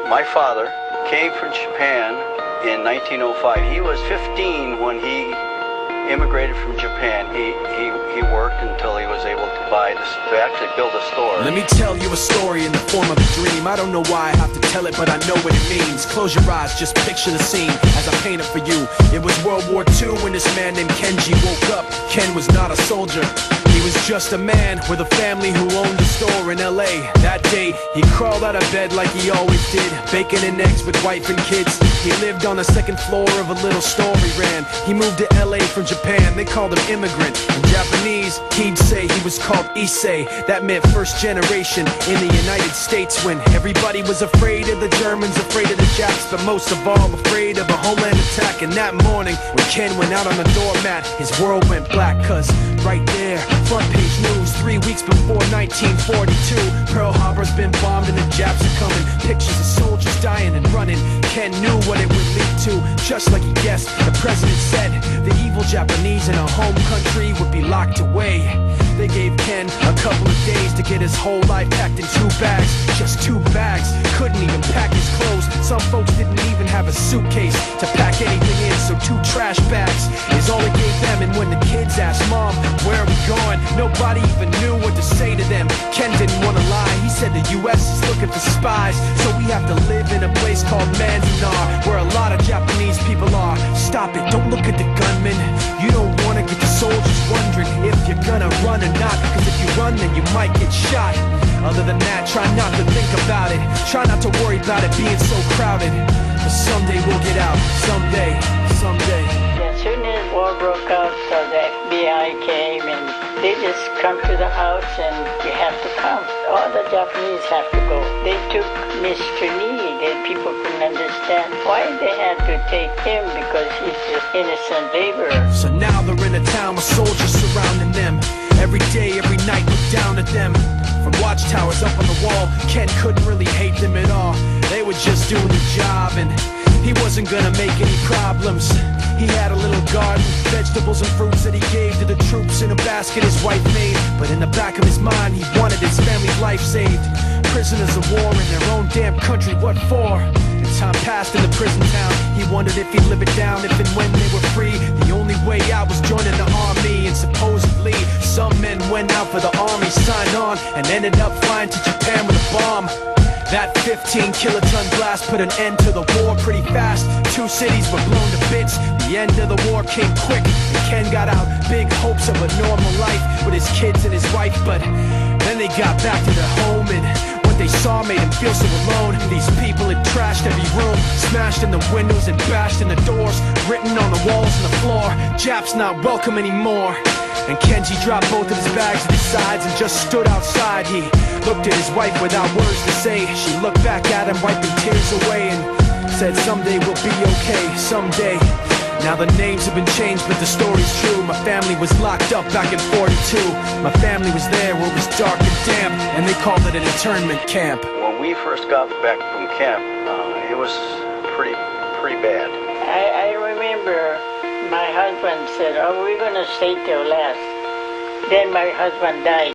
my father came from Japan in 1905. He was 15 when he immigrated from Japan. He worked until he was able to actually build a store. Let me tell you a story in the form of a dream. I don't know why I have to tell it, but I know what it means. Close your eyes, just picture the scene as I paint it for you. It was World War II when this man named Kenji woke up. Ken was not a soldier. He was just a man with a family who owned a store in LA. That day, he crawled out of bed like he always did, bacon and eggs with wife and kids. He lived on the second floor of a little store he ran. He moved to LA from Japan, they called him immigrant. In Japanese, he'd say he was called Issei. That meant first generation in the United States, when everybody was afraid of the Germans, afraid of the Japs, but most of all afraid of a homeland attack. And that morning, when Ken went out on the doormat, his world went black, cause right there, front page news, 3 weeks before 1942, Pearl Harbor's been bombed and the Japs are coming. Pictures of soldiers dying and running. Ken knew what it would lead to, just like he guessed. The president said the evil Japanese in our home country would be locked away. They gave Ken a couple of days to get his whole life packed in 2 bags. Just 2 bags, couldn't even pack his clothes. Some folks didn't even have a suitcase to pack anything in, so 2 trash bags is all he gave them. And when the kids asked Mom, where are we going, nobody even knew what to say to them. Ken didn't want to lie, he said the US is looking for spies, so we have to live in a place called Manzanar, where a lot of Japanese people are. Stop it, don't look at the gunman. You don't want to get the soldiers wondering if you're gonna run or not, cause if you run then you might get shot. Other than that, try not to think about it. Try not to worry about it being so crowded, cause someday we'll get out. Someday. As soon as war broke out, so the FBI came and they just come to the house and you have to come. All the Japanese have to go. They took Mr. Nii, and people couldn't understand why they had to take him, because he's just innocent laborer. So now they're in a town with soldiers surrounding them. Every day, every night, look down at them. From watchtowers up on the wall, Ken couldn't really hate them at all. They were just doing the job, and he wasn't gonna make any problems. He had a little garden, vegetables and fruits that he gave to the troops in a basket his wife made. But in the back of his mind, he wanted his family's life saved. Prisoners of war in their own damn country, what for? As time passed in the prison town, he wondered if he'd live it down if and when they were free. The only way out was joining the army, and supposedly some men went out for the army, signed on, and ended up flying to Japan with a bomb. That 15-kiloton blast put an end to the war pretty fast. 2 cities were blown to bits. The end of the war came quick, and Ken got out big hopes of a normal life with his kids and his wife. But then they got back to their home, and what they saw made him feel so alone. These people had trashed every room, smashed in the windows and bashed in the doors, written on the walls and the floor, Japs not welcome anymore. And Kenji dropped both of his bags at his sides and just stood outside. He looked at his wife without words to say. She looked back at him, wiping tears away, and said, someday we'll be okay, someday. Now the names have been changed, but the story's true. My family was locked up back in '42. My family was there where it was dark and damp, and they called it an internment camp. When we first got back from camp, it was pretty bad. I remember my husband said, oh, we're going to stay till last. Then my husband died.